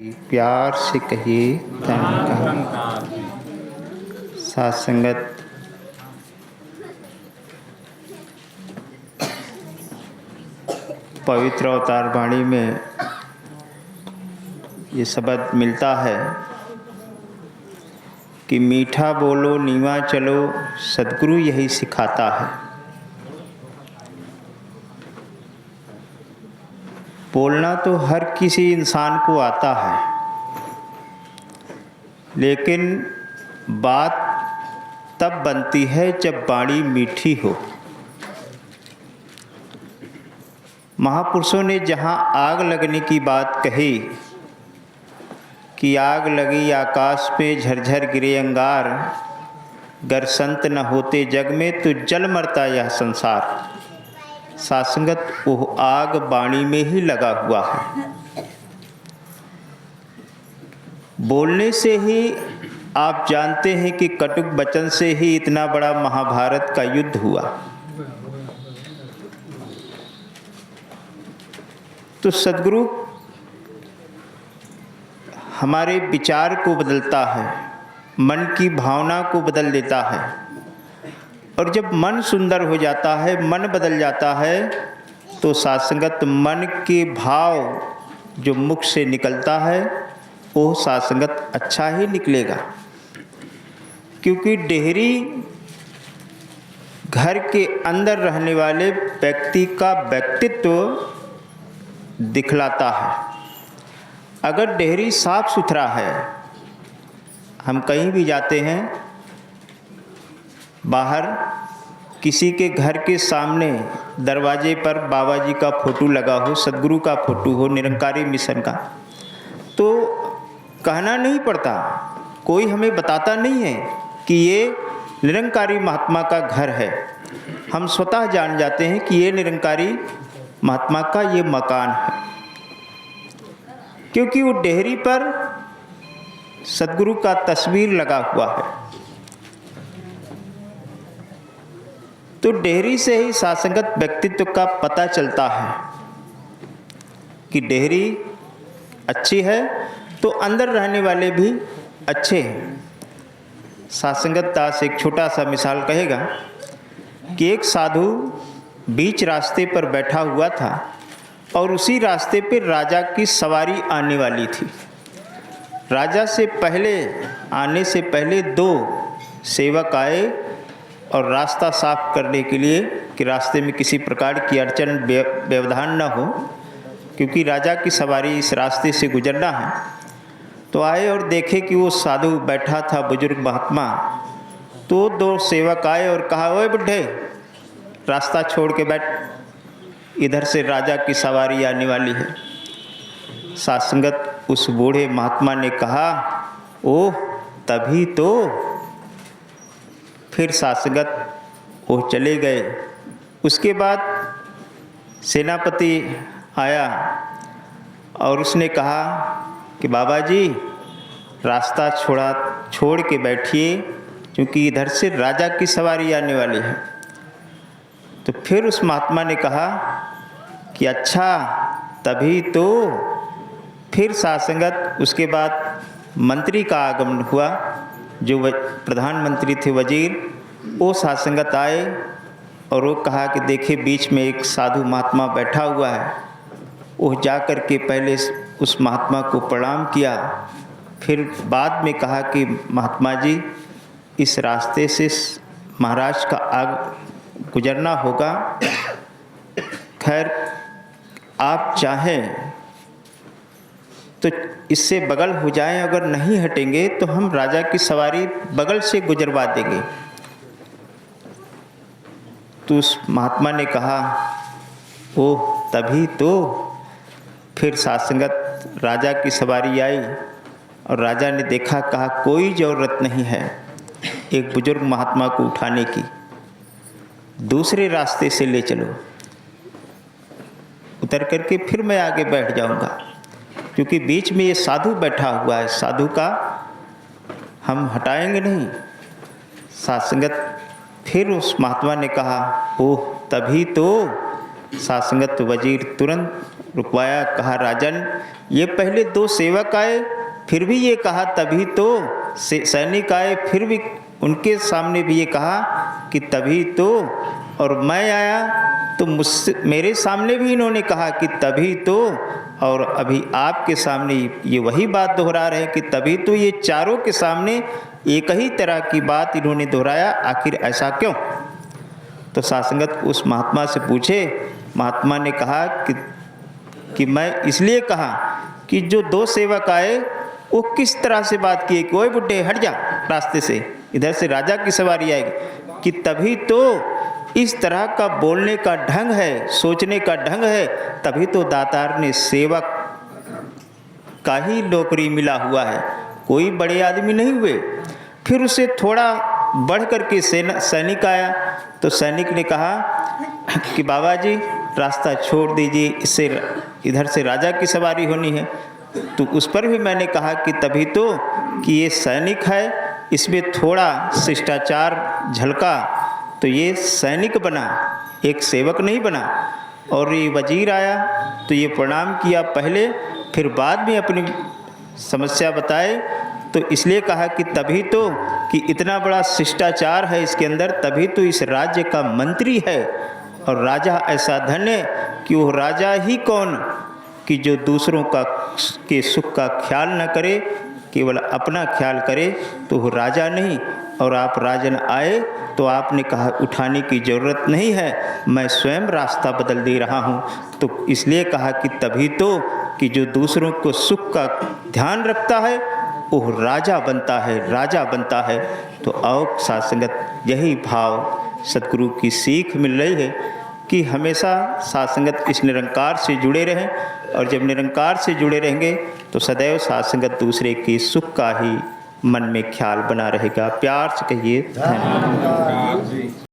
प्यार से कहिए धन साथ संगत। पवित्र अवतार वाणी में ये शब्द मिलता है कि मीठा बोलो नीवा चलो, सद्गुरु यही सिखाता है। बोलना तो हर किसी इंसान को आता है, लेकिन बात तब बनती है जब वाणी मीठी हो। महापुरुषों ने जहाँ आग लगने की बात कही कि आग लगी आकाश पे झरझर गिरे अंगार, गर संत न होते जग में तो जल मरता यह संसार। सासंगत वो आग वाणी में ही लगा हुआ है। बोलने से ही आप जानते हैं कि कटुक वचन से ही इतना बड़ा महाभारत का युद्ध हुआ। तो सद्गुरु हमारे विचार को बदलता है, मन की भावना को बदल देता है। और जब मन सुंदर हो जाता है, मन बदल जाता है, तो सासंगत मन के भाव जो मुख से निकलता है वो सासंगत अच्छा ही निकलेगा। क्योंकि डेहरी घर के अंदर रहने वाले व्यक्ति का व्यक्तित्व दिखलाता है। अगर डेहरी साफ सुथरा है, हम कहीं भी जाते हैं, बाहर किसी के घर के सामने दरवाजे पर बाबा जी का फोटो लगा हो, सद्गुरु का फोटो हो, निरंकारी मिशन का, तो कहना नहीं पड़ता, कोई हमें बताता नहीं है कि ये निरंकारी महात्मा का घर है। हम स्वतः जान जाते हैं कि ये निरंकारी महात्मा का ये मकान है, क्योंकि वो डेहरी पर सद्गुरु का तस्वीर लगा हुआ है। तो डेहरी से ही सासंगत व्यक्तित्व का पता चलता है कि डेहरी अच्छी है तो अंदर रहने वाले भी अच्छे हैं। सासंगत दास एक छोटा सा मिसाल कहेगा कि एक साधु बीच रास्ते पर बैठा हुआ था और उसी रास्ते पर राजा की सवारी आने वाली थी। राजा से पहले आने से पहले दो सेवक आए और रास्ता साफ करने के लिए कि रास्ते में किसी प्रकार की अड़चन व्यवधान न हो, क्योंकि राजा की सवारी इस रास्ते से गुजरना है। तो आए और देखे कि वो साधु बैठा था, बुजुर्ग महात्मा। तो दो सेवक आए और कहा, ओए बुढ़े, रास्ता छोड़ के बैठ, इधर से राजा की सवारी आने वाली है। सासंगत उस बूढ़े महात्मा ने कहा, ओह तभी तो। फिर सासंगत वो चले गए। उसके बाद सेनापति आया और उसने कहा कि बाबा जी रास्ता छोड़ के बैठिए, क्योंकि इधर से राजा की सवारी आने वाली है। तो फिर उस महात्मा ने कहा कि अच्छा तभी तो। फिर सासंगत उसके बाद मंत्री का आगमन हुआ, जो प्रधानमंत्री थे वजीर, वो सासंगत आए और वो कहा कि देखिए बीच में एक साधु महात्मा बैठा हुआ है। वो जा कर के पहले उस महात्मा को प्रणाम किया, फिर बाद में कहा कि महात्मा जी इस रास्ते से महाराज का आग गुजरना होगा, खैर आप चाहें तो इससे बगल हो जाएं, अगर नहीं हटेंगे तो हम राजा की सवारी बगल से गुजरवा देंगे। तो उस महात्मा ने कहा, ओह तभी तो। फिर सासंगत राजा की सवारी आई और राजा ने देखा, कहा कोई ज़रूरत नहीं है एक बुजुर्ग महात्मा को उठाने की, दूसरे रास्ते से ले चलो, उतर करके फिर मैं आगे बैठ जाऊंगा, क्योंकि बीच में ये साधु बैठा हुआ है, साधु का हम हटाएंगे नहीं। सासंगत फिर उस महात्मा ने कहा, ओह तभी तो। सासंगत वजीर तुरंत रुकवाया, कहा राजन ये पहले 2 सेवक आए फिर भी ये कहा तभी तो, सैनिक आए फिर भी उनके सामने भी ये कहा कि तभी तो, और मैं आया तो मुझसे मेरे सामने भी इन्होंने कहा कि तभी तो, और अभी आपके सामने ये वही बात दोहरा रहे हैं कि तभी तो। ये चारों के सामने एक ही तरह की बात इन्होंने दोहराया, आखिर ऐसा क्यों? तो साधुसंगत उस महात्मा से पूछे। महात्मा ने कहा कि मैं इसलिए कहा कि जो 2 सेवक आए वो किस तरह से बात किए कि ओए बुड्ढे हट जा रास्ते से, इधर से राजा की सवारी आएगी, कि तभी तो इस तरह का बोलने का ढंग है, सोचने का ढंग है, तभी तो दातार ने सेवक का ही नौकरी मिला हुआ है, कोई बड़े आदमी नहीं हुए। फिर उसे थोड़ा बढ़ कर के सैनिक आया तो सैनिक ने कहा कि बाबा जी रास्ता छोड़ दीजिए, इससे इधर से राजा की सवारी होनी है। तो उस पर भी मैंने कहा कि तभी तो कि ये सैनिक है, इसमें थोड़ा शिष्टाचार झलका तो ये सैनिक बना, एक सेवक नहीं बना। और ये वजीर आया तो ये प्रणाम किया पहले, फिर बाद में अपनी समस्या बताए। तो इसलिए कहा कि तभी तो कि इतना बड़ा शिष्टाचार है इसके अंदर, तभी तो इस राज्य का मंत्री है। और राजा ऐसा धन्य कि वो राजा ही कौन कि जो दूसरों के सुख का ख्याल न करे, केवल अपना ख्याल करे, तो वो राजा नहीं। और आप राजन आए तो आपने कहा उठाने की ज़रूरत नहीं है, मैं स्वयं रास्ता बदल दे रहा हूँ। तो इसलिए कहा कि तभी तो कि जो दूसरों को सुख का ध्यान रखता है वो राजा बनता है, राजा बनता है। तो आओ साध संगत, यही भाव सतगुरु की सीख मिल रही है कि हमेशा साध संगत इस निरंकार से जुड़े रहें। और जब निरंकार से जुड़े रहेंगे तो सदैव साध संगत दूसरे के सुख का ही मन में ख्याल बना रहेगा। प्यार से कहिए धन्यवाद।